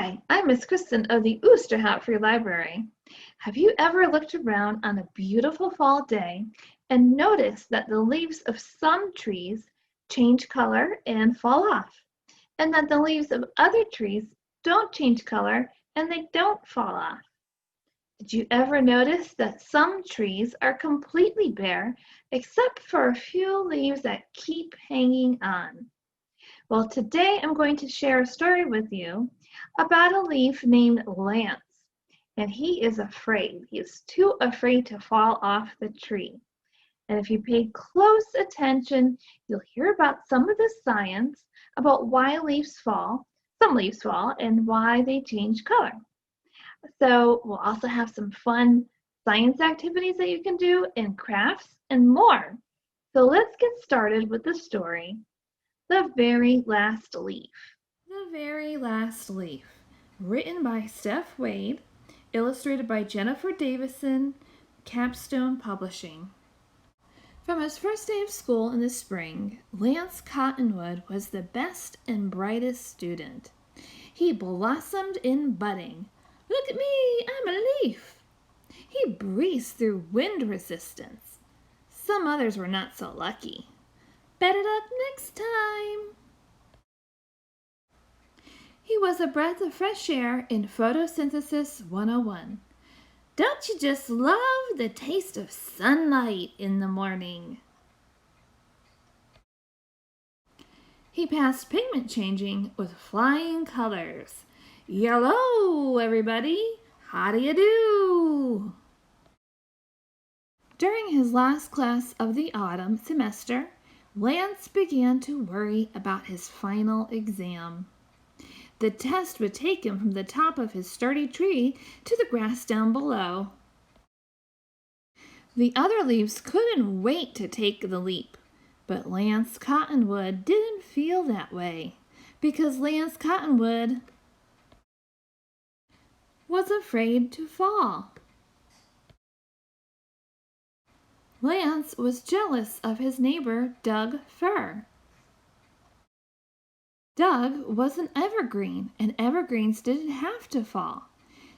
Hi, I'm Miss Kristen of the Oosterhout Free Library. Have you ever looked around on a beautiful fall day and noticed that the leaves of some trees change color and fall off, and that the leaves of other trees don't change color and they don't fall off? Did you ever notice that some trees are completely bare except for a few leaves that keep hanging on? Well, today I'm going to share a story with you about a leaf named Lance, and he is afraid. He is too afraid to fall off the tree. And if you pay close attention, you'll hear about some of the science about why some leaves fall, and why they change color. So we'll also have some fun science activities that you can do, and crafts, and more. So let's get started with the story, The Very Last Leaf. The Very Last Leaf, written by Steph Wade, illustrated by Jennifer Davison, Capstone Publishing. From his first day of school in the spring, Lance Cottonwood was the best and brightest student. He blossomed in budding. Look at me, I'm a leaf. He breezed through wind resistance. Some others were not so lucky. Better luck next time. He was a breath of fresh air in Photosynthesis 101. Don't you just love the taste of sunlight in the morning? He passed pigment changing with flying colors. Yellow, everybody! How do you do? During his last class of the autumn semester, Lance began to worry about his final exam. The test would take him from the top of his sturdy tree to the grass down below. The other leaves couldn't wait to take the leap, but Lance Cottonwood didn't feel that way, because Lance Cottonwood was afraid to fall. Lance was jealous of his neighbor, Doug Fir. Doug was an evergreen, and evergreens didn't have to fall.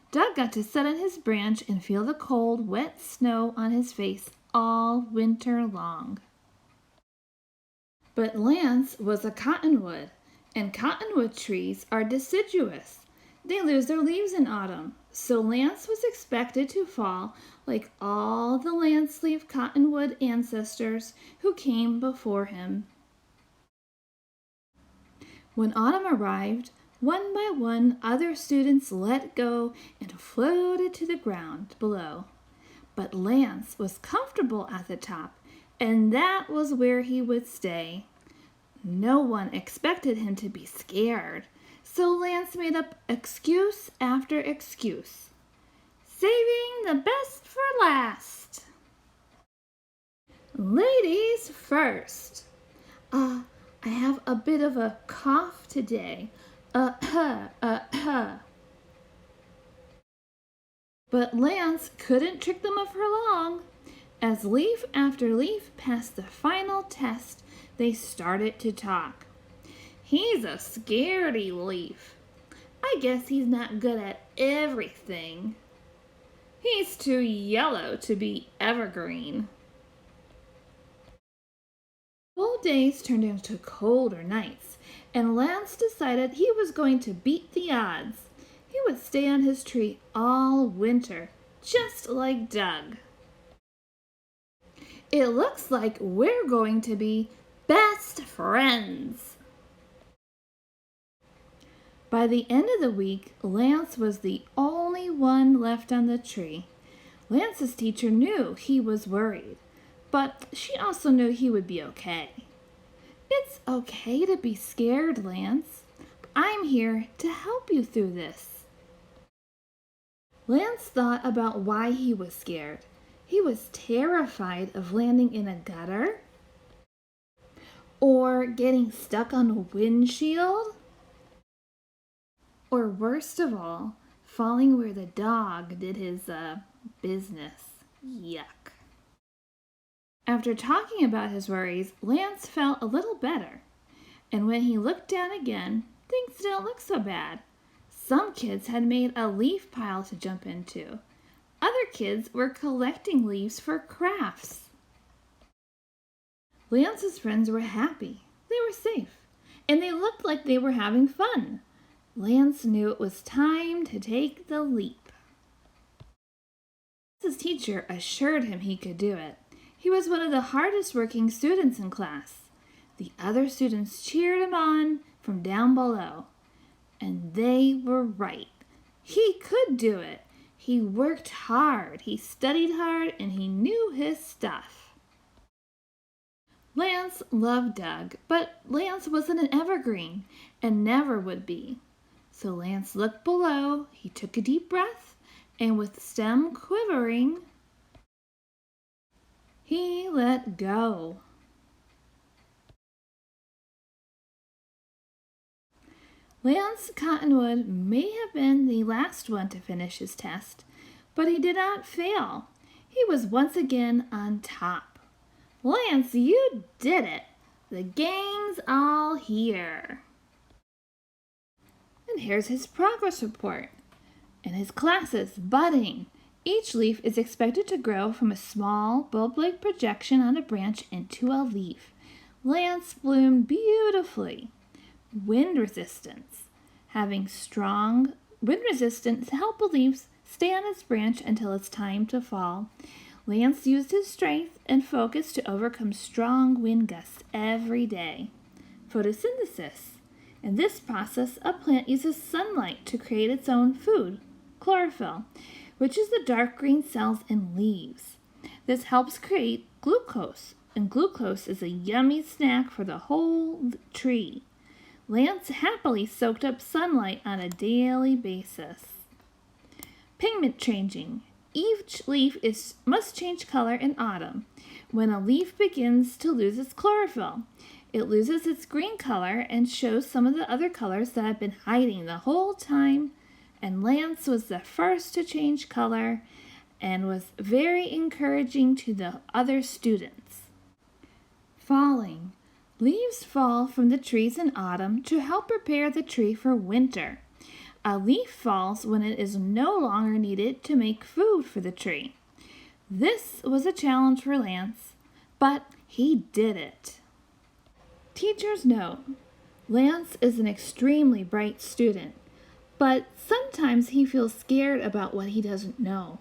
Doug got to sit on his branch and feel the cold, wet snow on his face all winter long. But Lance was a cottonwood, and cottonwood trees are deciduous. They lose their leaves in autumn, so Lance was expected to fall like all the lance-leaf cottonwood ancestors who came before him. When autumn arrived, one by one other students let go and floated to the ground below. But Lance was comfortable at the top, and that was where he would stay. No one expected him to be scared, so Lance made up excuse after excuse. Saving the best for last. Ladies first. I have a bit of a cough today. But Lance couldn't trick them for long. As leaf after leaf passed the final test, they started to talk. He's a scaredy leaf. I guess he's not good at everything. He's too yellow to be evergreen. Cold days turned into colder nights, and Lance decided he was going to beat the odds. He would stay on his tree all winter, just like Doug. It looks like we're going to be best friends. By the end of the week, Lance was the only one left on the tree. Lance's teacher knew he was worried, but she also knew he would be okay. It's okay to be scared, Lance. I'm here to help you through this. Lance thought about why he was scared. He was terrified of landing in a gutter, or getting stuck on a windshield, or worst of all, falling where the dog did his business. Yuck. After talking about his worries, Lance felt a little better. And when he looked down again, things didn't look so bad. Some kids had made a leaf pile to jump into. Other kids were collecting leaves for crafts. Lance's friends were happy. They were safe, and they looked like they were having fun. Lance knew it was time to take the leap. His teacher assured him he could do it. He was one of the hardest working students in class. The other students cheered him on from down below. And they were right. He could do it. He worked hard, he studied hard, and he knew his stuff. Lance loved Doug, but Lance wasn't an evergreen and never would be. So Lance looked below, he took a deep breath, and with stem quivering, he let go. Lance Cottonwood may have been the last one to finish his test, but he did not fail. He was once again on top. Lance, you did it! The gang's all here. And here's his progress report. In his classes, budding. Each leaf is expected to grow from a small bulb-like projection on a branch into a leaf. Lance bloomed beautifully. Wind resistance. Having strong wind resistance to help the leaves stay on its branch until it's time to fall. Lance used his strength and focus to overcome strong wind gusts every day. Photosynthesis. In this process, a plant uses sunlight to create its own food, chlorophyll, which is the dark green cells in leaves. This helps create glucose, and glucose is a yummy snack for the whole tree. Lance happily soaked up sunlight on a daily basis. Pigment changing. Each leaf must change color in autumn, when a leaf begins to lose its chlorophyll. It loses its green color and shows some of the other colors that have been hiding the whole time, and Lance was the first to change color and was very encouraging to the other students. Falling. Leaves fall from the trees in autumn to help prepare the tree for winter. A leaf falls when it is no longer needed to make food for the tree. This was a challenge for Lance, but he did it. Teachers know Lance is an extremely bright student, but sometimes he feels scared about what he doesn't know.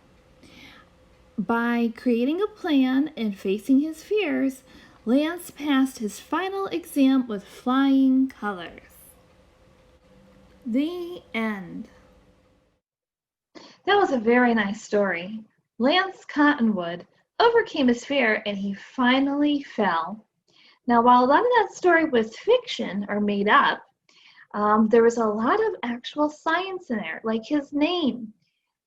By creating a plan and facing his fears, Lance passed his final exam with flying colors. The end. That was a very nice story. Lance Cottonwood overcame his fear and he finally fell. Now, while a lot of that story was fiction or made up, there was a lot of actual science in there, like his name.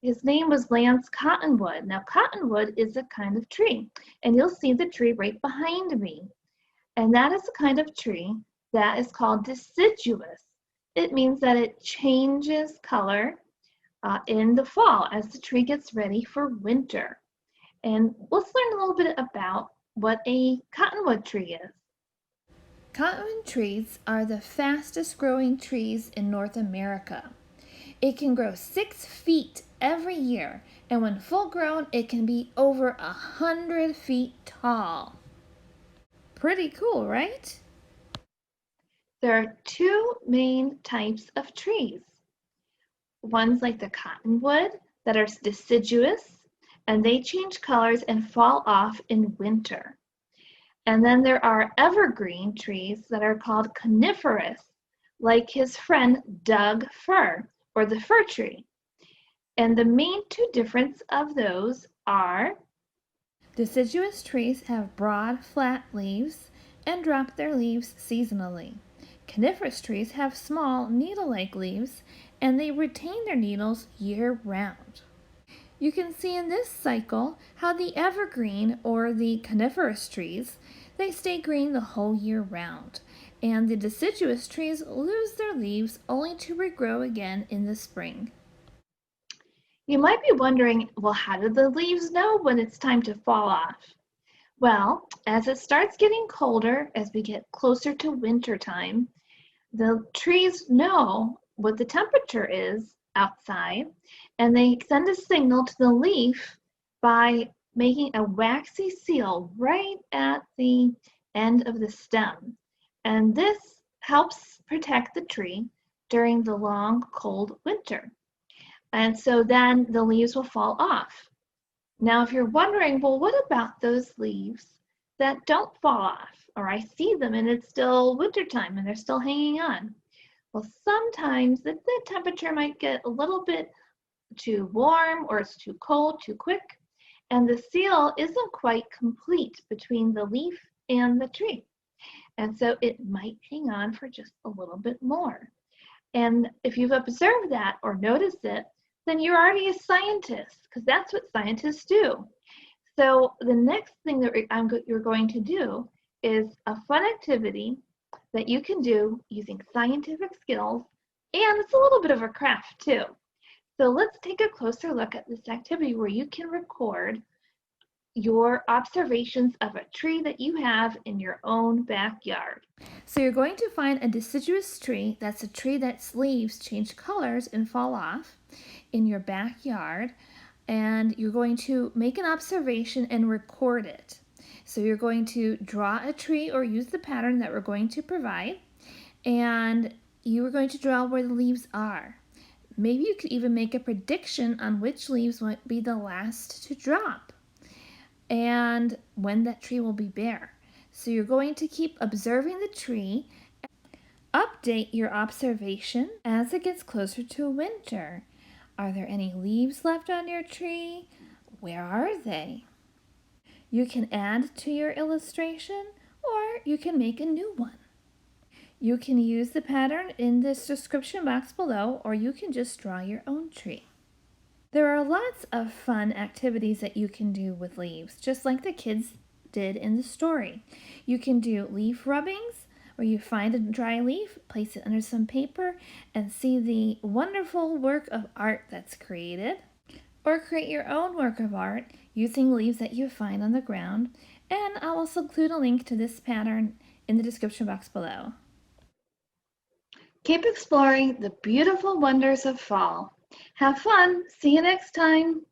His name was Lance Cottonwood. Now, cottonwood is a kind of tree, and you'll see the tree right behind me. And that is a kind of tree that is called deciduous. It means that it changes color in the fall as the tree gets ready for winter. And let's learn a little bit about what a cottonwood tree is. Cottonwood trees are the fastest growing trees in North America. It can grow 6 feet every year, and when full grown, it can be over 100 feet tall. Pretty cool, right? There are two main types of trees. One's like the cottonwood that are deciduous, and they change colors and fall off in winter. And then there are evergreen trees that are called coniferous, like his friend Doug Fir, or the fir tree. And the main two differences of those are deciduous trees have broad, flat leaves and drop their leaves seasonally. Coniferous trees have small, needle-like leaves, and they retain their needles year-round. You can see in this cycle how the evergreen or the coniferous trees, they stay green the whole year round, and the deciduous trees lose their leaves only to regrow again in the spring. You might be wondering, well, how do the leaves know when it's time to fall off? Well, as it starts getting colder, as we get closer to winter time, the trees know what the temperature is outside, and they send a signal to the leaf by making a waxy seal right at the end of the stem. And this helps protect the tree during the long, cold winter. And so then the leaves will fall off. Now, if you're wondering, well, what about those leaves that don't fall off? Or I see them and it's still wintertime and they're still hanging on. Well, sometimes the temperature might get a little bit too warm or it's too cold, too quick, and the seal isn't quite complete between the leaf and the tree. And so it might hang on for just a little bit more. And if you've observed that or noticed it, then you're already a scientist, because that's what scientists do. So the next thing that you're going to do is a fun activity that you can do using scientific skills, and it's a little bit of a craft too. So let's take a closer look at this activity where you can record your observations of a tree that you have in your own backyard. So you're going to find a deciduous tree, that's a tree that's leaves change colors and fall off, in your backyard, and you're going to make an observation and record it. So you're going to draw a tree or use the pattern that we're going to provide, and you are going to draw where the leaves are. Maybe you could even make a prediction on which leaves might be the last to drop and when that tree will be bare. So you're going to keep observing the tree. Update your observation as it gets closer to winter. Are there any leaves left on your tree? Where are they? You can add to your illustration or you can make a new one. You can use the pattern in this description box below, or you can just draw your own tree. There are lots of fun activities that you can do with leaves, just like the kids did in the story. You can do leaf rubbings, where you find a dry leaf, place it under some paper, and see the wonderful work of art that's created. Or create your own work of art using leaves that you find on the ground. And I'll also include a link to this pattern in the description box below. Keep exploring the beautiful wonders of fall. Have fun. See you next time.